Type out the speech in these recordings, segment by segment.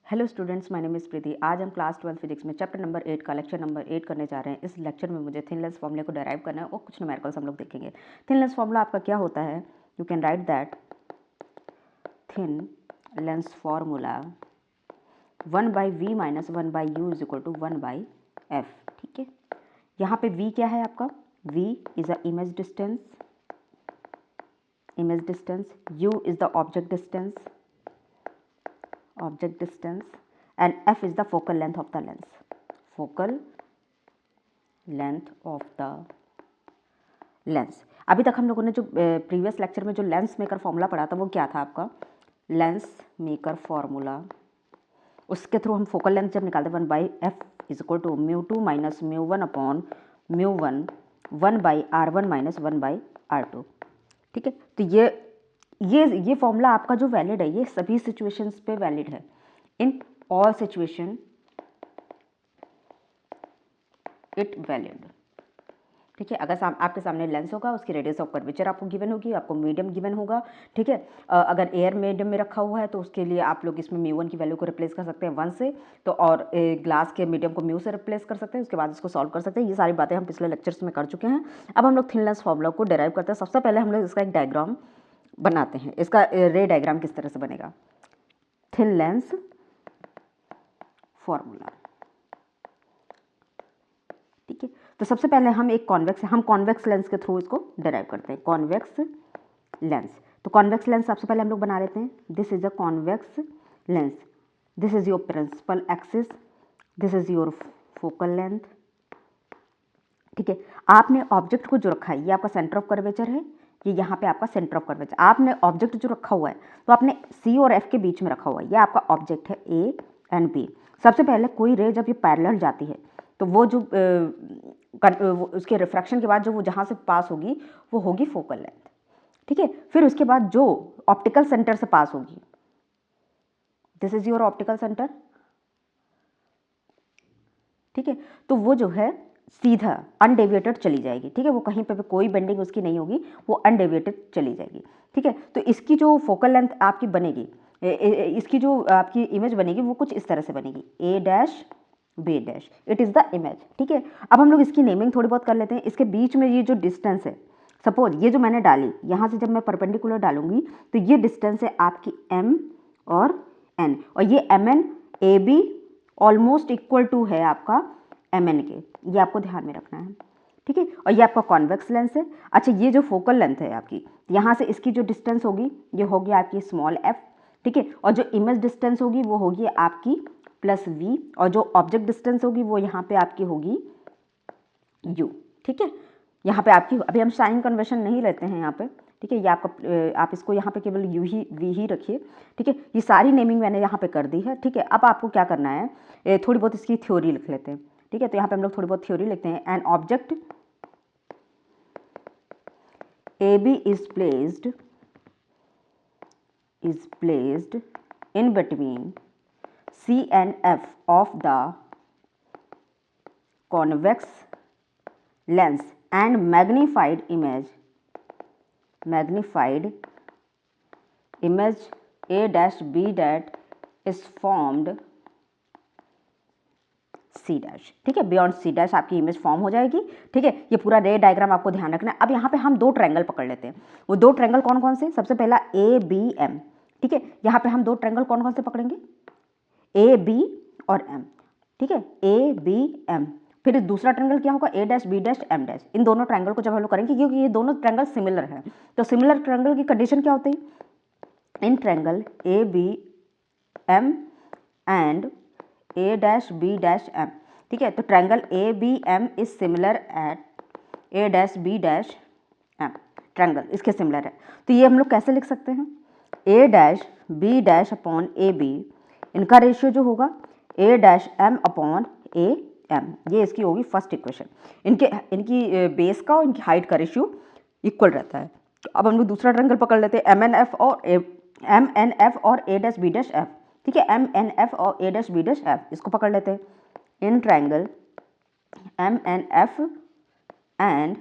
Hello students, my name is Preeti. आज हम class 12 physics में चैप्टर नंबर 8 का लेक्चर नंबर 8 करने जा रहे हैं। इस लेक्चर में मुझे थिन लेंस फॉर्मूले को डेराइव करना है और कुछ न्यूमेरिकल्स हम लोग देखेंगे। थिन लेंस फॉर्मूला आपका क्या होता है? You can write that thin lens formula 1/v minus 1/u is equal to 1/f। ठीक है, यहाँ पे v क्या है आपका? v is a image distance, u is the object distance and f is the focal length of the lens, अभी तक हम लोगों ने जो प्रीवियस लेक्चर में जो लेंस मेकर फॉर्मूला पढ़ा था वो क्या था आपका? लेंस मेकर फॉर्मूला, उसके थ्रू हम फोकल लेंथ जब निकालते 1/f is equal to μ2 minus μ1 upon μ1 1/r1 minus 1/r2। ठीक है, तो ये फॉर्मूला आपका जो वैलिड है ये सभी सिचुएशंस पे वैलिड है। In all situation it valid. ठीक है, अगर आपके सामने लेंस होगा, उसकी रेडियस ऑफ कर्वेचर आपको गिवन होगी, आपको मीडियम गिवन होगा। ठीक है, अगर एयर मीडियम में रखा हुआ है तो उसके लिए आप लोग इसमें μ1 की वैल्यू को रिप्लेस कर सकते हैं 1 से, तो और ग्लास के मीडियम को μ से रिप्लेस कर सकते हैं, उसके बाद इसको सॉल्व कर सकते हैं। ये सारी बातें हम पिछले लेक्चर्स में कर चुके हैं। अब हम लोग थिन लेंस फॉर्मूला को डेराइव करते हैं। सबसे पहले हम लोग इसका एक डायग्राम बनाते हैं। इसका रे डायग्राम किस तरह से बनेगा? Thin lens formula. ठीक है, तो सबसे पहले हम कॉन्वेक्स लेंस के थ्रू इसको डेराइव करते हैं। कॉन्वेक्स लेंस, तो कॉन्वेक्स लेंस सबसे पहले हम लोग बना लेते हैं। This is a convex lens, this is your principal axis, this is your focal length. ठीक है, आपने ऑब्जेक्ट को जो रखा है ये आपका सेंटर ऑफ कर्वेचर है, ये यहाँ पे आपका सेंटर ऑफ कर्वेचर। आपने ऑब्जेक्ट जो रखा हुआ है तो आपने सी और एफ के बीच में रखा हुआ है, ये आपका ऑब्जेक्ट है ए एंड बी। सबसे पहले कोई रे जब ये पैरेलल जाती है तो वो जो उसके रिफ्रैक्शन के बाद जो वो जहाँ से पास होगी वो होगी फोकल लेंथ। ठीक है, फिर उसके बाद जो ऑप्टिकल सेंटर से पास होगी, this is your optical centre. ठीक है, तो वो जो है सीधा अनडेविएटेड चली जाएगी। ठीक है, वो कहीं पे भी कोई बेंडिंग उसकी नहीं होगी, वो अनडेविएटेड चली जाएगी। ठीक है, तो इसकी जो फोकल लेंथ आपकी बनेगी, इसकी जो आपकी इमेज बनेगी वो कुछ इस तरह से बनेगी, A dash B dash, it is the image. ठीक है, अब हम लोग इसकी नेमिंग थोड़ी बहुत कर लेते हैं। इसके बीच में ये जो डिस्टेंस है, सपोज ये जो मैंने डाली, यहाँ से जब मैं परपेंडिकुलर डालूंगी तो ये डिस्टेंस है आपकी m और n, और ये mn A B almost equal to है आपका mn के, ये आपको ध्यान में रखना है। ठीक है, और ये आपका कॉन्वेक्स लेंस है। अच्छा, ये जो फोकल लेंथ है आपकी, यहाँ से इसकी जो डिस्टेंस होगी ये होगी आपकी स्मॉल f। ठीक है, और जो इमेज डिस्टेंस होगी वो होगी आपकी प्लस v, और जो ऑब्जेक्ट डिस्टेंस होगी वो यहाँ पे आपकी होगी u। ठीक है, यहाँ पे आपकी, अभी हम साइन कन्वेंशन नहीं लेते हैं यहाँ पे। ठीक है, ये आपका, आप इसको यहाँ पे केवल u ही v ही रखिए। ठीक है, ये सारी नेमिंग मैंने यहाँ पे कर दी है। ठीक है, अब आपको क्या करना है, थोड़ी बहुत इसकी थ्योरी लिख लेते हैं। ठीक है, तो यहाँ पे हम लोग थोड़ी बहुत थ्योरी लिखते हैं। An object A B is placed in between C and F of the convex lens and magnified image A dash B dash is formed C dash। ठीक है, बियॉन्ड C dash आपकी इमेज फॉर्म हो जाएगी। ठीक है, ये पूरा रे डायग्राम आपको ध्यान रखना है। अब यहाँ पे हम दो ट्रायंगल पकड़ लेते हैं। वो दो ट्रायंगल कौन कौन से? सबसे पहला ABM। ठीक है, यहाँ पे हम दो ट्रायंगल कौन कौन से पकड़ेंगे? AB और M। ठीक है, ABM। फिर दूसरा ट्रायंगल क्या होगा? A dash B dash M dash. इन दोनों ट्रायंगल को जब हम लोग करेंगे, क्योंकि ये दोनों ट्रायंगल सिमिलर हैं, तो सिमिलर ट्रायंगल की कंडीशन क्या होती है? In triangle ABM and A dash B dash M। ठीक है, तो triangle ABM is similar at A dash B dash M। Triangle इसके सिमिलर है, तो ये हम लोग कैसे लिख सकते हैं? A dash B dash upon AB, इनका रेशियो जो होगा A dash M upon A M, ये इसकी होगी फर्स्ट इक्वेशन। इनकी बेस का और इनकी हाइट का रेशियो इक्वल रहता है। अब हम लोग दूसरा ट्रायंगल पकड़ लेते हैं, MNF और A dash B dash F। ठीक है, MNF और A dash B dash F, इसको पकड़ लेते हैं। इन triangle MNF and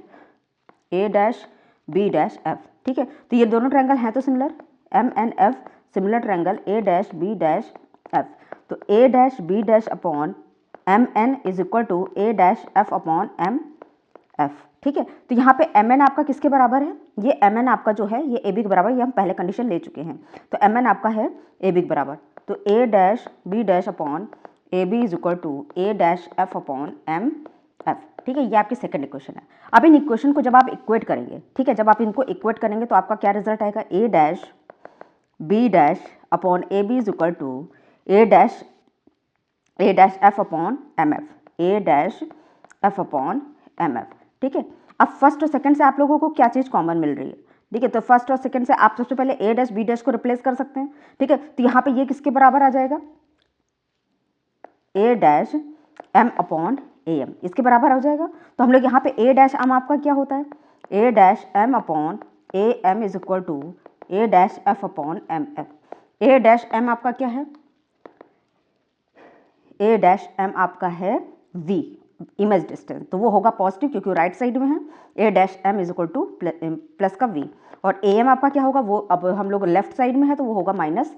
A dash B dash F। ठीक है, तो ये दोनों ट्रायंगल हैं तो similar, MNF similar triangle A dash B dash F। तो A dash B dash upon M N is equal to A dash F upon M F. ठीक है, तो यहाँ पे एम एन आपका किसके बराबर है, ये एम एन आपका जो है ये ए बी के बराबर, ये हम पहले कंडीशन ले चुके हैं। तो एम एन आपका है ए बी के बराबर, तो A dash B dash upon A B is equal to A dash F upon M F. ठीक है, ये आपकी सेकंड इक्वेशन है। अब इन इक्वेशन को जब आप इक्वेट करेंगे, ठीक है, जब आप इनको इक्वेट करेंगे तो आपका क्या रिजल्ट आएगा, A dash B dash upon A B is equal to A dash F upon M F, A dash F upon M F. ठीक है, अब फर्स्ट और सेकंड से आप लोगों को क्या चीज़ कॉमन मिल रही है, ठीक है, तो फर्स्ट और सेकंड से आप सबसे पहले ए डैश बी डैश को रिप्लेस कर सकते हैं। ठीक है, तो यहाँ पे ये किसके बराबर आ जाएगा, A dash M upon A M, इसके बराबर हो जाएगा। तो हम लोग यहाँ पे ए डैश एम आपका क्या होता है, A dash M upon A M is equal to A dash F upon M F. A dash M आपका क्या है, ए डैश एम आपका है वी, इमेज डिस्टेंस, तो वो होगा पॉजिटिव क्योंकि राइट साइड में है। A dash M is equal to plus का वी, और ए एम आपका क्या होगा, वो अब हम लोग लेफ्ट साइड में है तो वो होगा माइनस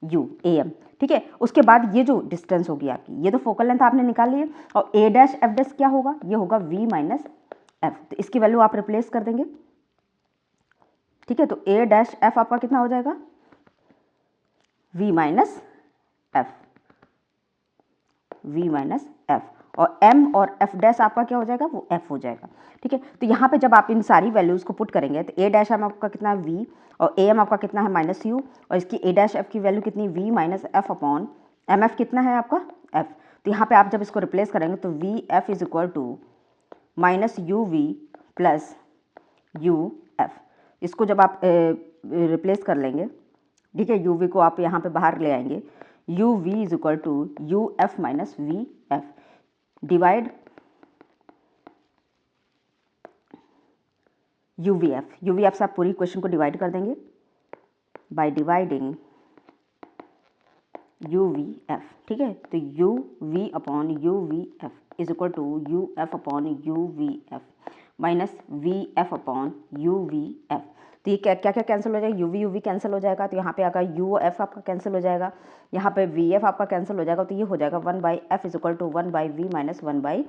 यू ए एम। ठीक है, उसके बाद ये जो डिस्टेंस होगी आपकी, ये तो फोकल लेंथ आपने निकाल ली है, और ए डैश एफ डैश क्या होगा, ये होगा वी माइनस एफ, तो इसकी वैल्यू आप रिप्लेस कर देंगे। ठीक है, तो ए डैश एफ आपका कितना हो जाएगा, v minus f, v minus f, और m और f डैश आपका क्या हो जाएगा, वो f हो जाएगा। ठीक है, तो यहाँ पे जब आप इन सारी वैल्यूज़ को पुट करेंगे तो a डैश एम आपका कितना है v, और a m आपका कितना है माइनस यू, और इसकी a डैश f की वैल्यू कितनी v minus f upon M f कितना है आपका f। तो यहाँ पे आप जब इसको रिप्लेस करेंगे तो v f is equal to minus u v plus u f. इसको जब आप रिप्लेस कर लेंगे, ठीक है, यू वी को आप यहाँ पे बाहर ले आएंगे, u v is equal to u f minus v f divide u v f से आप पूरी इक्वेशन को डिवाइड कर देंगे by dividing u v f. ठीक है, तो u v upon u v f is equal to u f upon u v f minus v f upon u v f. तो ये क्या क्या क्या कैंसिल हो जाएगा, यू वी कैंसिल हो जाएगा, तो यहाँ पे आकर यू एफ आपका कैंसिल हो जाएगा, यहाँ पे वी एफ आपका कैंसिल हो जाएगा, तो ये हो जाएगा 1 by F is equal to 1 by we minus 1 by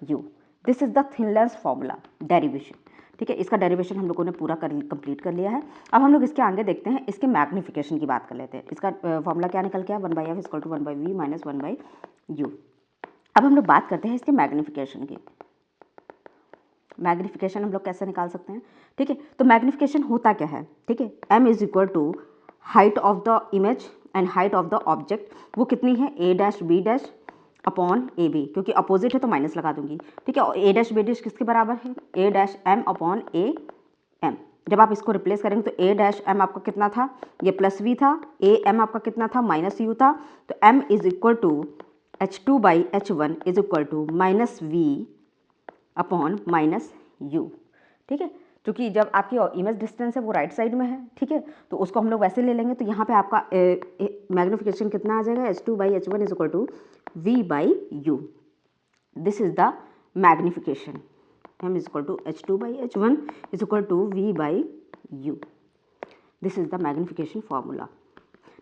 you. This is the thin lens formula derivation. ठीक है, इसका डेरिवेशन हम लोगों ने पूरा कंप्लीट कर लिया है। अब हम लोग इसके आगे देखते हैं, इसके मैग्नीफिकेशन की बात कर लेते हैं। इसका फॉर्मूला क्या निकल के आया, 1 by F is equal to 1 by we minus 1 by u. अब हम लोग बात करते हैं इसके मैग्नीफिकेशन की। मैग्नीफिकेशन हम लोग कैसे निकाल सकते हैं, ठीक है, तो मैग्नीफिकेशन होता क्या है, ठीक है, m is equal to height of the image and height of the object, वो कितनी है, a dash B dash upon A b, क्योंकि अपोजिट है तो माइनस लगा दूंगी। ठीक है, और ए डैश बी डैश किसके बराबर है, A dash M upon A M. जब आप इसको रिप्लेस करेंगे तो ए डैश एम आपका कितना था, ये प्लस वी था, ए एम आपका कितना था, माइनस यू था, तो m is equal to h2 by h1 is equal to minus v upon minus u. ठीक है, क्योंकि जब आपकी इमेज डिस्टेंस है वो राइट साइड में है, ठीक है, तो उसको हम लोग वैसे ले लेंगे, तो यहाँ पे आपका मैग्नीफिकेशन कितना आ जाएगा, h2 by h1 is equal to v by you. This is the magnification, m is equal to h2 by h1 is equal to v by you. This is the magnification formula.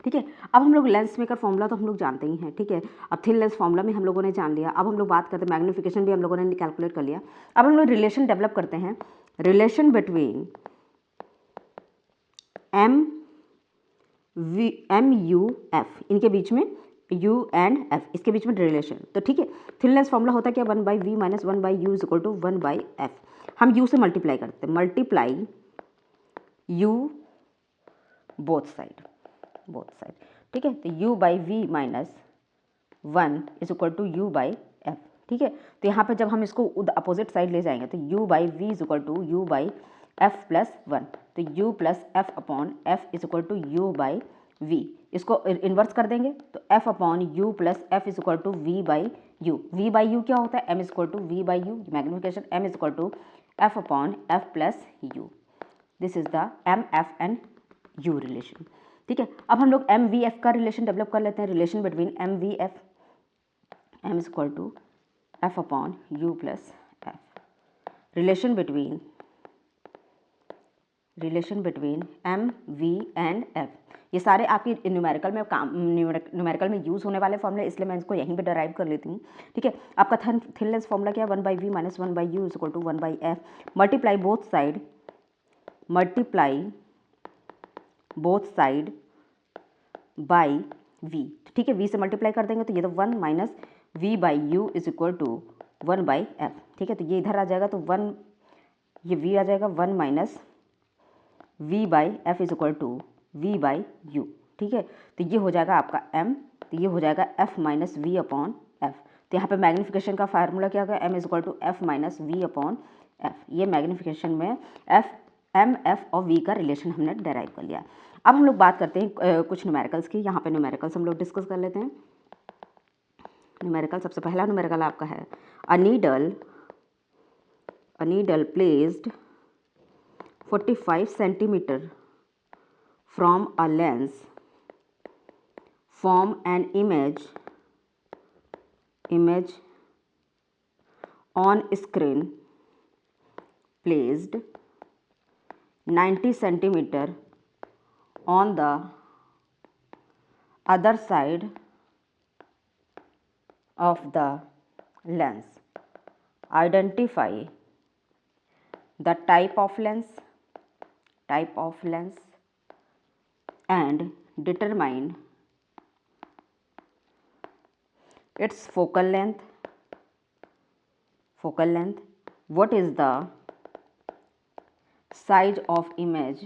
ठीक है, अब हम लोग lens maker formula तो हम लोग जानते ही हैं, ठीक है, अब थिन लेंस फॉर्मूला में हम लोगों ने जान लिया। अब हम लोग बात करते हैं मैग्नीफिकेशन भी हम लोगों ने कैलकुलेट कर लिया। अब हम लोग रिलेशन डेवलप करते हैं, relation between m u f, इनके बीच में यू एंड एफ, इसके बीच में रिलेशन। तो ठीक है, थिन लेंस फॉर्मूला होता है क्या, 1 by we minus 1 by u is equal to 1 by f. हम यू से मल्टीप्लाई करते हैं, मल्टीप्लाई यू बोथ साइड, ठीक है, तो u by we minus 1 is equal to u by f. ठीक है, तो यहाँ पे जब हम इसको अपोजिट साइड ले जाएंगे तो u by v is equal to u by f plus 1, तो u plus f upon f is equal to u by v. इसको इन्वर्स कर देंगे तो f upon u plus f is equal to v by u क्या होता है, m is equal to v by u, magnification m is equal to f upon f plus u. This is the m f and u relation. ठीक है, अब हम लोग m v f का relation develop कर लेते हैं, relation between m v f, m is equal to f upon u plus f, relation between relation between m v and f, ये सारे आपकी न्यूमेरिकल में न्यूमेरिकल में यूज़ होने वाले फॉर्मूले, इसलिए मैं इसको यहीं पे डराइव कर लेती हूँ। ठीक है, आपका थिन लेंस फॉर्मूला क्या है, 1/v minus 1/u is equal to 1/f, multiply both side by v। ठीक है, v से मल्टीप्लाई कर देंगे तो ये तो 1 minus v by u is equal to 1/f। ठीक है, तो ये इधर आ जाएगा तो 1, ये v आ जाएगा 1 minus v by F is equal to v by u. ठीक है, तो ये हो जाएगा आपका m, तो ये हो जाएगा f minus v upon f. तो यहाँ पे मैग्नीफिकेशन का फार्मूला क्या होगा, m is equal to f minus v upon f. ये मैग्नीफिकेशन में एम एफ और v का रिलेशन हमने डेराइव कर लिया। अब हम लोग बात करते हैं कुछ न्यूमेरिकल्स की। यहाँ पे न्यूमेरिकल्स हम लोग डिस्कस कर लेते हैं। न्यूमेरिकल, सबसे पहला न्यूमेरिकल आपका है a needle placed 45 centimetre from a lens form an image on screen placed 90 centimeter on the other side of the lens. Identify the type of lens and determine its focal length. What is the size of image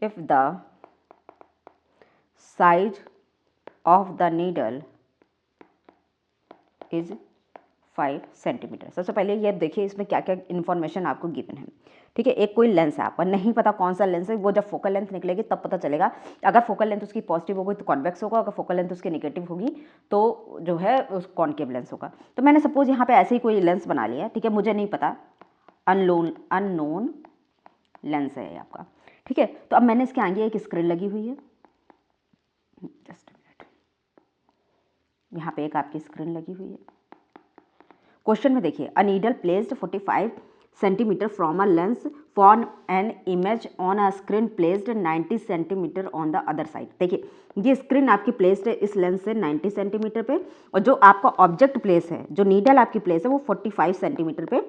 if the size of the needle is 5 centimetre. सबसे पहले ये देखिए इसमें क्या क्या information आपको given है। ठीक है, एक कोई लेंस है, आपका नहीं पता कौन सा लेंस है, वो जब फोकल लेंथ निकलेगी तब पता चलेगा। अगर फोकल लेंथ उसकी पॉजिटिव होगी तो कॉन्वेक्स होगा, अगर फोकल लेंथ उसकी नेगेटिव होगी तो जो है उस कॉन्केव लेंस होगा। तो मैंने सपोज यहाँ पे ऐसे ही कोई लेंस बना लिया। ठीक है, मुझे नहीं पता, अननोन लेंस है आपका। ठीक है, तो अब मैंने इसके आगे एक स्क्रीन लगी हुई है, जस्ट मिनट, यहाँ पे एक आपकी स्क्रीन लगी हुई है। क्वेश्चन में देखिए, a needle placed 45 centimetre from a lens form an image on a screen placed 90 centimetre on the other side. देखिए, ये स्क्रीन आपकी प्लेस्ड है इस लेंस से 90 सेंटीमीटर पे, और जो आपका ऑब्जेक्ट प्लेस है, जो नीडल आपकी प्लेस है, वो 45 सेंटीमीटर पे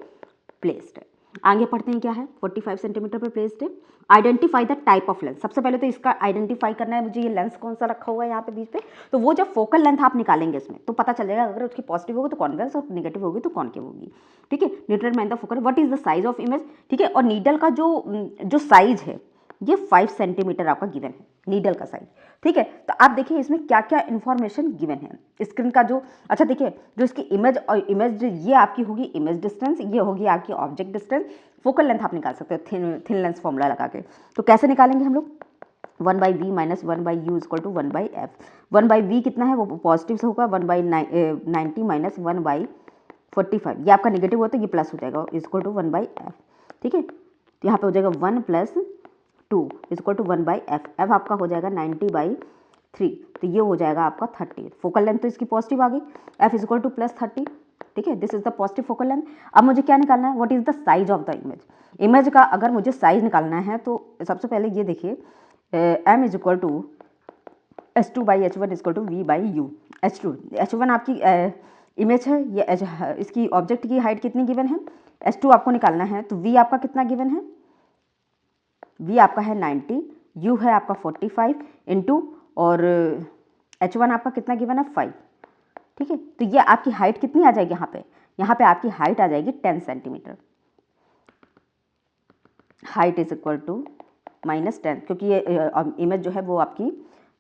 प्लेस्ड है। आगे पढ़ते हैं क्या है, 45 सेंटीमीटर पे प्लेस्ड है। Identify the type of lens, सबसे पहले तो इसका आइडेंटिफाई करना है मुझे, ये लेंस कौन सा रखा हुआ है यहाँ पे बीच पे। तो वो जब फोकल लेंथ आप निकालेंगे इसमें तो पता चलेगा, अगर उसकी पॉजिटिव होगी तो कॉन्वेक्स और नेगेटिव होगी तो कॉन्केव होगी। ठीक है, determine the focal, what is the size of image. ठीक है, और नीडल का जो साइज है ये 5 सेंटीमीटर आपका गिवन है, नीडल का साइज। ठीक है, तो आप देखिए इसमें क्या क्या इन्फॉर्मेशन गिवन है स्क्रीन का जो, अच्छा देखिए, जो इसकी इमेज और इमेज ये आपकी होगी इमेज डिस्टेंस, ये होगी आपकी ऑब्जेक्ट डिस्टेंस। फोकल लेंथ आप निकाल सकते हो थिन लेंस फॉर्मूला लगा के। तो कैसे निकालेंगे हम लोग, 1/v minus 1/u equal to 1/f। 1/v कितना है, वो पॉजिटिव से होगा, 1/90 माइनस 1/45, ये आपका नेगेटिव होता है, ये प्लस हो जाएगा, इक्वल टू 1/f। ठीक है, तो यहाँ पे हो जाएगा 1 + 2 इक्वल टू 1/f। एफ आपका हो जाएगा 90/3, तो ये हो जाएगा आपका 30। फोकल लेंथ तो इसकी पॉजिटिव आ गई, f इक्वल टू +30। ठीक है, this is the positive focal length. अब मुझे क्या निकालना है, what is the size of the image. Image का अगर मुझे साइज निकालना है तो सबसे पहले ये देखिए, m is equal to h2/h1 equal to v/u। h1 आपकी इमेज है, ये इसकी ऑब्जेक्ट की हाइट कितनी गिवन है, h2 आपको निकालना है, तो v आपका कितना गिवन है, v आपका है 90, u है आपका 45 इंटू, और h1 आपका कितना गिवन है 5। ठीक है, तो ये आपकी हाइट कितनी आ जाएगी, यहाँ पे आपकी हाइट आ जाएगी 10 centimetre. Height is equal to -10, क्योंकि ये इमेज जो है वो आपकी,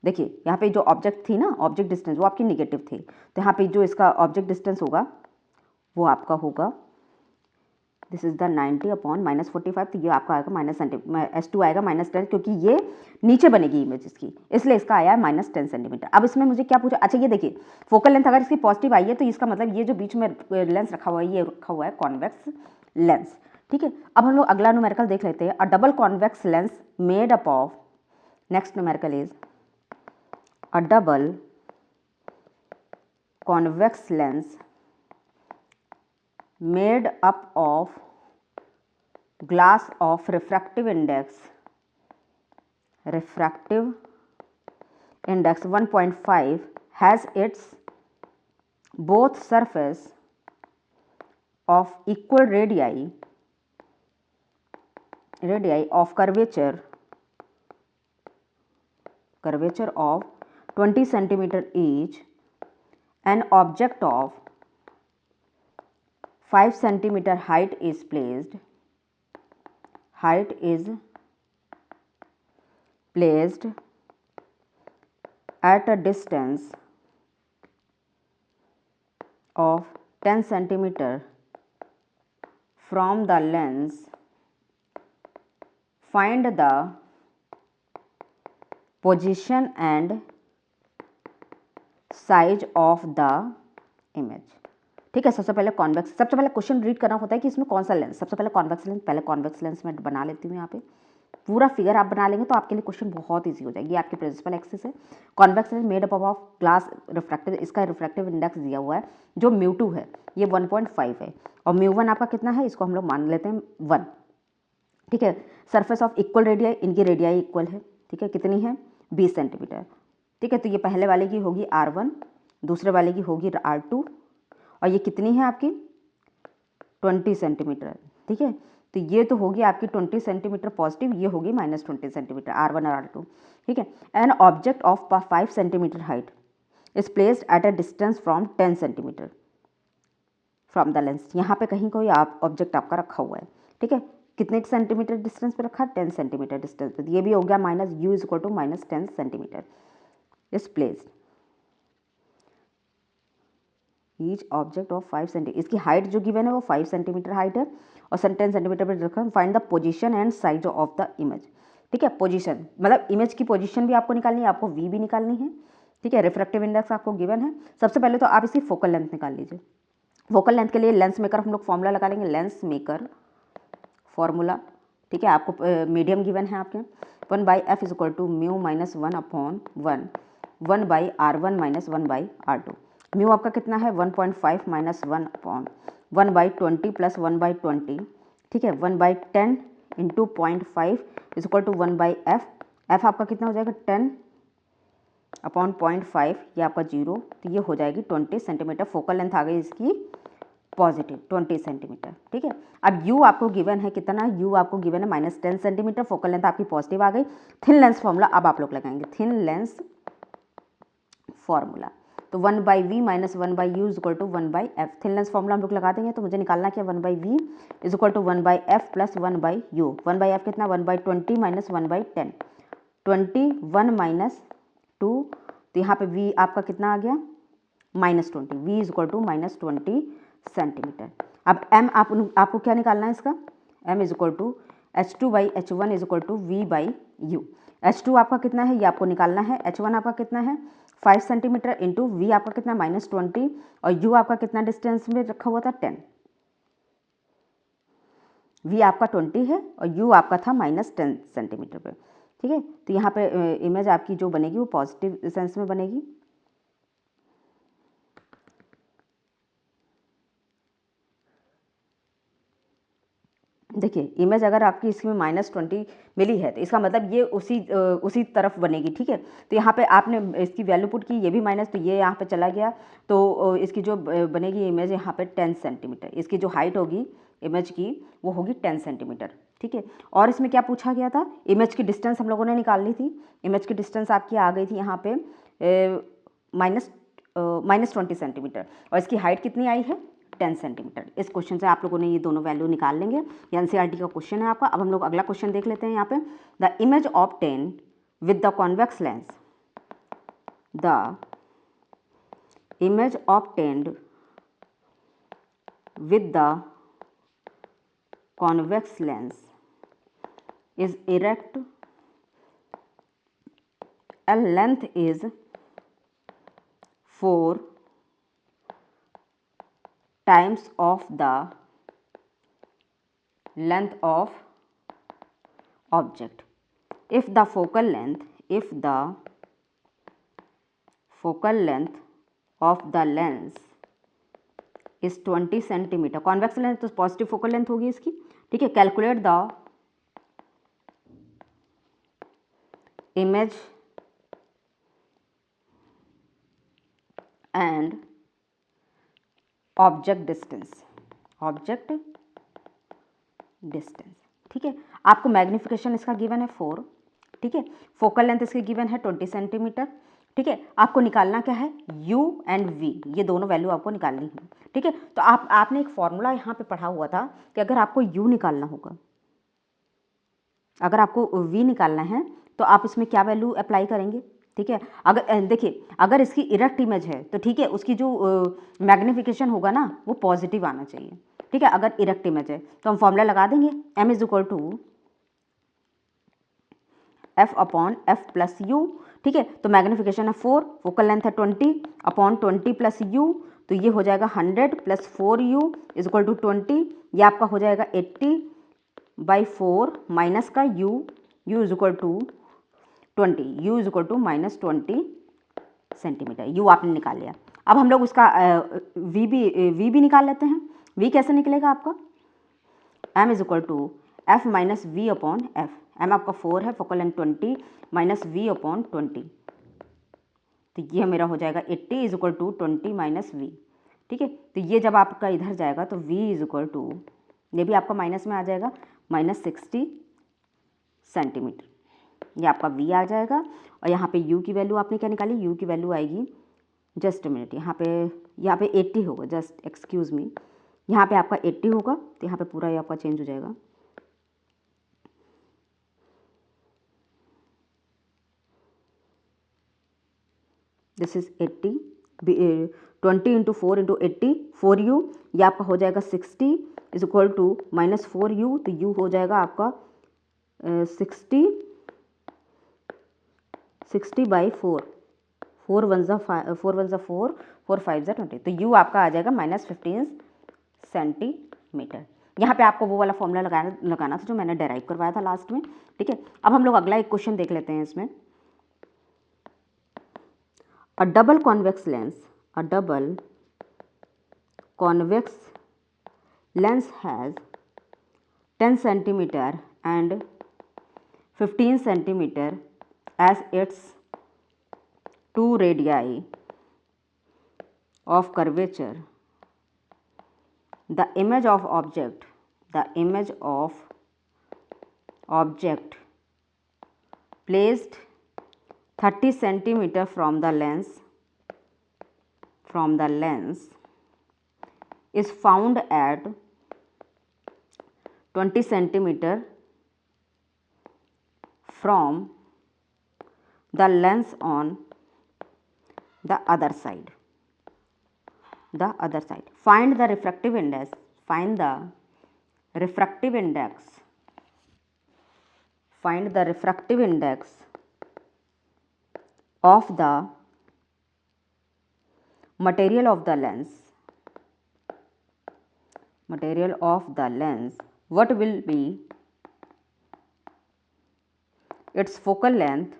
देखिए यहाँ पे जो ऑब्जेक्ट थी ना, ऑब्जेक्ट डिस्टेंस वो आपकी निगेटिव थी, तो यहाँ पे जो इसका ऑब्जेक्ट डिस्टेंस होगा वो आपका होगा, दिस इज द 90 अपॉन -45, तो ये आपका आएगा h2 आएगा -10, क्योंकि ये नीचे बनेगी इमेज इसकी, इसलिए इसका आया -10 सेंटीमीटर। अब इसमें मुझे क्या पूछा, अच्छा ये देखिए फोकल लेंथ अगर इसकी पॉजिटिव आई है तो इसका मतलब ये जो बीच में लेंस रखा हुआ है, ये रखा हुआ है कॉन्वेक्स लेंस। ठीक है, अब हम लोग अगला न्यूमेरिकल देख लेते हैं। अ double convex lens made up of, next numerical is a double convex lens made up of glass of refractive index 1.5 has its both surface of equal radii of curvature of 20 centimeter each. An object of 5 centimeter height is placed at a distance of 10 centimeter from the lens. Find the position and size of the image. ठीक है, सबसे पहले question read करना होता है कि इसमें कौन सा लेंस, सबसे पहले कॉन्वेक्स लेंस, पहले कॉन्वेक्स लेंस में बना लेती हूँ। यहाँ पे पूरा फिगर आप बना लेंगे तो आपके लिए क्वेश्चन बहुत इजी हो जाएगी। आपकी प्रिंसिपल एक्सिस है, convex lens made up of glass refractive, इसका रिफ्रैक्टिव इंडेक्स दिया हुआ है जो μ2 है, ये 1.5 है, और μ1 आपका कितना है, इसको हम लोग मान लेते हैं 1। ठीक है, सरफेस ऑफ इक्वल रेडियाई, इनकी रेडियाई इक्वल है। ठीक है, कितनी है, 20 सेंटीमीटर। ठीक है, तो ये पहले वाले की होगी R1, दूसरे वाले की होगी R2, और ये कितनी है आपकी 20 सेंटीमीटर। ठीक है, तो ये तो होगी आपकी 20 सेंटीमीटर पॉजिटिव, ये होगी -20 सेंटीमीटर R1 और R2। ठीक है, an object of 5 centimetre height is placed at a distance from 10 centimetre from the lens. यहाँ पे कहीं कोई ऑब्जेक्ट आपका रखा हुआ है। ठीक है, कितने सेंटीमीटर डिस्टेंस पे रखा, 10 सेंटीमीटर डिस्टेंस पे। ये भी हो गया -u = -10 centimetre is placed each object of 5 centimetre. इसकी हाइट जो गिवन है वो 5 सेंटीमीटर हाइट है और 10 सेंटीमीटर पर रखा। Find the position and size of the image. ठीक है, पोजीशन मतलब इमेज की पोजीशन भी आपको निकालनी है, आपको v भी निकालनी है। ठीक है, रिफ्रैक्टिव इंडेक्स आपको गिवन है। सबसे पहले तो आप इसकी फोकल लेंथ निकाल लीजिए। फोकल लेंथ के लिए लेंस मेकर हम लोग फॉर्मूला लगा लेंगे, लेंस मेकर फॉर्मूला। ठीक है, आपको मीडियम गिवन है आपके 1/f = μ-1/1 1/r1 - 1/r2। म्यू आपका कितना है 1.5 - 1/1/20 + 1/20। ठीक है, 1/10 × 0.5 = 1/f। f आपका कितना हो जाएगा 10/0.5, ये आपका 0, तो ये हो जाएगी 20 सेंटीमीटर। फोकल लेंथ आ गई इसकी पॉजिटिव 20 सेंटीमीटर। ठीक है, अब u आपको गिवन है कितना, u आपको गिवन है -10 सेंटीमीटर, फोकल लेंथ आपकी पॉजिटिव आ गई। थिन लेंस फॉर्मूला अब आप लोग लगाएंगे, थिन लेंस फॉर्मूला, तो 1/v - 1/u = 1/f। Thin lens formula हम लोग लगा देंगे, तो मुझे निकालना क्या 1/v = 1/f + 1/u। 1/f कितना 1/20 - 1/10, 21 - 2, तो यहाँ पे v आपका कितना आ गया -20, v = -20 सेंटीमीटर। अब m आपको क्या निकालना है इसका, m = h2/h1 = v/u। h2 आपका कितना है ये आपको निकालना है, h1 आपका कितना है 5 सेंटीमीटर इंटू v आपका कितना -20, और u आपका कितना डिस्टेंस में रखा हुआ था 10। v आपका 20 है और u आपका था -10 सेंटीमीटर पे। ठीक है, तो यहाँ पे इमेज आपकी जो बनेगी वो पॉजिटिव सेंस में बनेगी। देखिए, इमेज अगर आपकी इसमें -20 मिली है तो इसका मतलब ये उसी तरफ बनेगी। ठीक है, तो यहाँ पे आपने इसकी वैल्यू पुट की, ये भी माइनस, तो ये यहाँ पे चला गया, तो इसकी जो बनेगी इमेज यहाँ पे 10 सेंटीमीटर, इसकी जो हाइट होगी इमेज की वो होगी 10 सेंटीमीटर। ठीक है, और इसमें क्या पूछा गया था, इमेज की डिस्टेंस हम लोगों ने निकालनी थी। इमेज की डिस्टेंस आपकी आ गई थी यहाँ पे -20 सेंटीमीटर, और इसकी हाइट कितनी आई है 10 सेंटीमीटर। इस क्वेश्चन से आप लोगों ने ये दोनों वैल्यू निकाल लेंगे। ये एनसीईआरटी का क्वेश्चन है आपका। अब हम लोग अगला क्वेश्चन देख लेते हैं। यहाँ पे the image obtained with the convex lens, the image obtained with the convex lens is erect, a length is 4 times of the length of object if the focal length of the lens is 20 centimetre. Convex lens तो positive focal length होगी इसकी, ठीक है। Calculate the image and object distance, object distance, ठीक है। आपको magnification इसका given है 4, ठीक है। फोकल लेंथ इसकी गिवन है 20 सेंटीमीटर, ठीक है। आपको निकालना क्या है, u एंड v, ये दोनों वैल्यू आपको निकालनी है, ठीक है। तो आपने एक फॉर्मूला यहाँ पे पढ़ा हुआ था कि अगर आपको u निकालना होगा, अगर आपको v निकालना है तो आप इसमें क्या वैल्यू अप्लाई करेंगे, ठीक है। अगर देखिए अगर इसकी इरेक्ट इमेज है तो ठीक है, उसकी जो मैग्निफिकेशन होगा ना वो पॉजिटिव आना चाहिए, ठीक है। अगर इरेक्ट इमेज है तो हम फॉर्मूला लगा देंगे, m is equal to f upon f plus u, ठीक है। तो मैग्निफिकेशन है 4, फोकल लेंथ है 20 अपॉन 20 प्लस u, तो ये हो जाएगा 100 plus 4u is equal to 20, ये आपका हो जाएगा 80/4 माइनस का u is equal to 20, u is equal to minus 20 centimetre, u आपने निकाल लिया। अब हम लोग उसका v भी निकाल लेते हैं। v कैसे निकलेगा आपका, m is equal to f minus v upon f, m आपका 4 है, focal length 20 minus v upon 20, तो ये मेरा हो जाएगा 80 is equal to 20 minus v, ठीक है। तो ये जब आपका इधर जाएगा तो v इज इक्वल टू, ये भी आपका माइनस में आ जाएगा, माइनस 60 सेंटीमीटर, ये आपका v आ जाएगा। और यहाँ पे u की वैल्यू आपने क्या निकाली, u की वैल्यू आएगी, जस्ट मिनट, यहाँ पे 80 होगा, जस्ट एक्सक्यूज मी, यहाँ पे आपका 80 होगा, तो यहाँ पे पूरा ये आपका चेंज हो जाएगा। This is 80, 20 into 4 into 80, 4u, ये आपका हो जाएगा 60 is equal to minus 4u, तो u हो जाएगा आपका 60/4, 4 1 ज़ा 4, 4 5 ज़ा 20, तो u आपका आ जाएगा माइनस 15 सेंटीमीटर। यहाँ पे आपको वो वाला फॉर्मूला लगाना था जो मैंने डेराइव करवाया था लास्ट में, ठीक है। अब हम लोग अगला एक क्वेश्चन देख लेते हैं इसमें। A double convex lens has 10 centimeter and 15 centimeter as its two radii of curvature. The image of object placed 30 centimeter from the lens is found at 20 centimeter from the lens on the other side. Find the refractive index of the material of the lens. What will be its focal length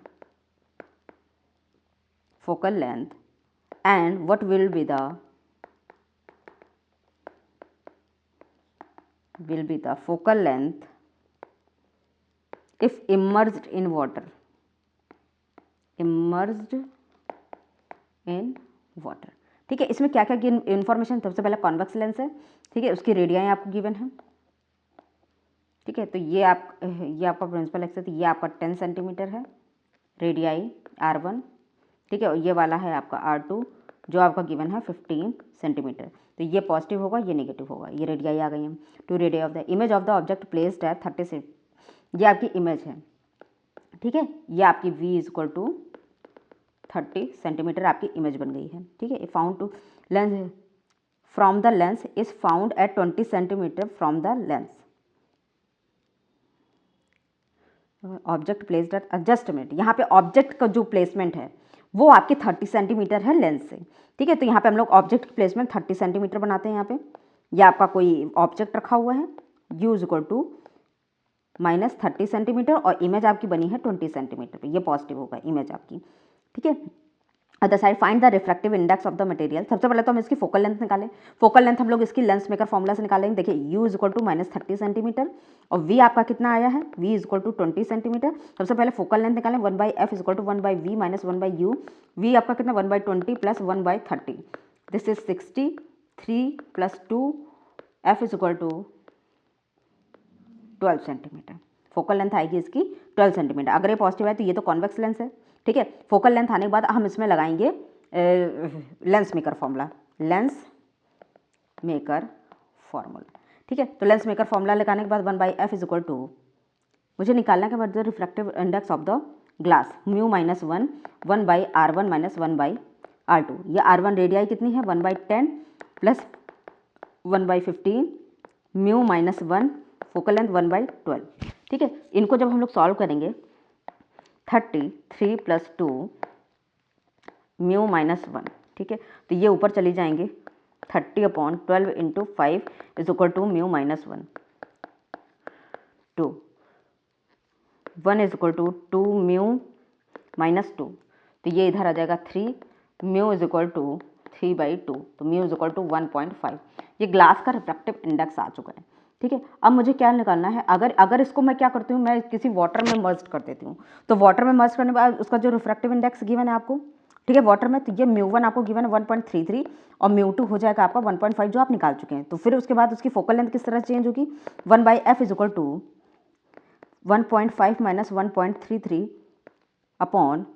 and what will be the focal length if immersed in water. ठीक है। इसमें क्या क्या information, सबसे पहले convex lens है, ठीक है, उसकी रेडियाई आपको गिवन है, ठीक है। तो ये आपका प्रिंसिपल एक्स है, तो ये आपका 10 सेंटीमीटर है रेडियाई R1, ठीक है। और ये वाला है आपका R2 जो आपका गिवन है 15 सेंटीमीटर, तो ये पॉजिटिव होगा, ये नेगेटिव होगा, ये रेडियाई आ गई हैं। Two radii of the image of the object placed at 30 से, ये आपकी इमेज है, ठीक है। ये आपकी v is equal to 30 centimetre आपकी इमेज बन गई है, ठीक है। Found to lens from the lens is found at 20 centimetre from the lens. Object placed at, just minute, यहाँ पे ऑब्जेक्ट का जो प्लेसमेंट है वो आपके 30 सेंटीमीटर है लेंस से, ठीक है। तो यहाँ पे हम लोग ऑब्जेक्ट प्लेसमेंट 30 सेंटीमीटर बनाते हैं। यहाँ पे ये आपका कोई ऑब्जेक्ट रखा हुआ है, u is equal to minus 30 centimetre और इमेज आपकी बनी है 20 सेंटीमीटर पे, ये पॉजिटिव होगा इमेज आपकी, ठीक है। Other side find the refractive index of the material. सबसे पहले तो हम इसकी फोकल लेंथ निकालें। फोकल लेंथ हम लोग इसकी लेंस मेकर फॉर्मूला से निकालेंगे। देखिए u is equal to -30 centimetre और v आपका कितना आया है, v is equal to 20 centimetre. सबसे पहले फोकल लेंथ निकालें, 1/f is equal to 1/v minus 1/u। v आपका कितना 1/20 plus 1/30, this is 60, 3 plus 2, f is equal to 12 centimetre. Focal length आएगी इसकी 12 सेंटीमीटर। अगर ये पॉजिटिव है तो ये तो कॉन्वेक्स लेंस है, ठीक है। फोकल लेंथ आने के बाद हम इसमें लगाएंगे lens maker formula, lens maker formula, ठीक है। तो लेंस मेकर फॉर्मूला लगाने के बाद 1/f इज इक्वल टू, मुझे निकालना के बाद the refractive index of the glass, mu minus 1/r1 minus 1/r2। ये r1 रेडियाई कितनी है 1/10 plus 1/15, mu minus 1, focal length 1/12, ठीक है। इनको जब हम लोग सॉल्व करेंगे 33 प्लस 2 म्यू माइनस 1, ठीक है। तो ये ऊपर चली जाएंगे, 30/12 into 5 is equal to mu minus 1, 2, 1 is equal to 2 mu minus 2, तो ये इधर आ जाएगा 3, म्यू इज इक्वल टू 3/2, तो म्यू इज इक्वल टू 1.5। ये ग्लास का रिफ्रैक्टिव इंडेक्स आ चुका है, ठीक है। अब मुझे क्या निकालना है, अगर इसको मैं क्या करती हूँ, मैं किसी वाटर में मर्ज कर देती हूँ, तो वाटर में मर्ज करने के बाद उसका जो रिफ्रैक्टिव इंडेक्स गिवन है आपको, ठीक है, वाटर में, तो ये म्यू1 आपको गिवन है 1.33 और म्यू2 हो जाएगा आपका 1.5 जो आप निकाल चुके हैं। तो फिर उसके बाद उसकी फोकल लेंथ किस तरह चेंज होगी, 1/f is equal to 1.5 minus 1.33 upon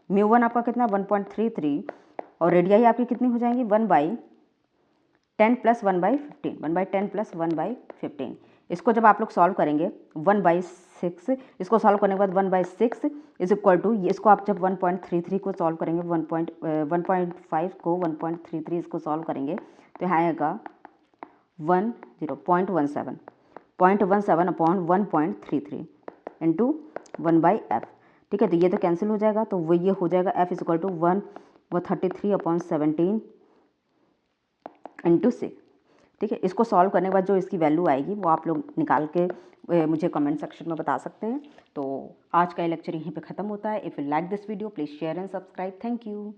म्यू1 आपका कितना 1.33 और रेडियाई आपकी कितनी हो जाएंगी 1/10 प्लस 1/15, 1/10 प्लस 1/15। इसको जब आप लोग सॉल्व करेंगे 1/6, इसको सॉल्व करने के बाद 1/6 इज इक्वल टू, इसको आप जब 1.33 को सॉल्व करेंगे 1.5 को 1.33 इसको सॉल्व करेंगे तो यहाँ आएगा 0.17 अपॉन 1.33 इंटू 1/f, ठीक है। तो ये तो कैंसिल हो जाएगा, तो वो ये हो जाएगा f is equal to 33/17 into 6, ठीक है। इसको सॉल्व करने के बाद जो इसकी वैल्यू आएगी वो आप लोग निकाल के मुझे कमेंट सेक्शन में बता सकते हैं। तो आज का ये लेक्चर यहीं पे ख़त्म होता है। If you like this video please share and subscribe. Thank you.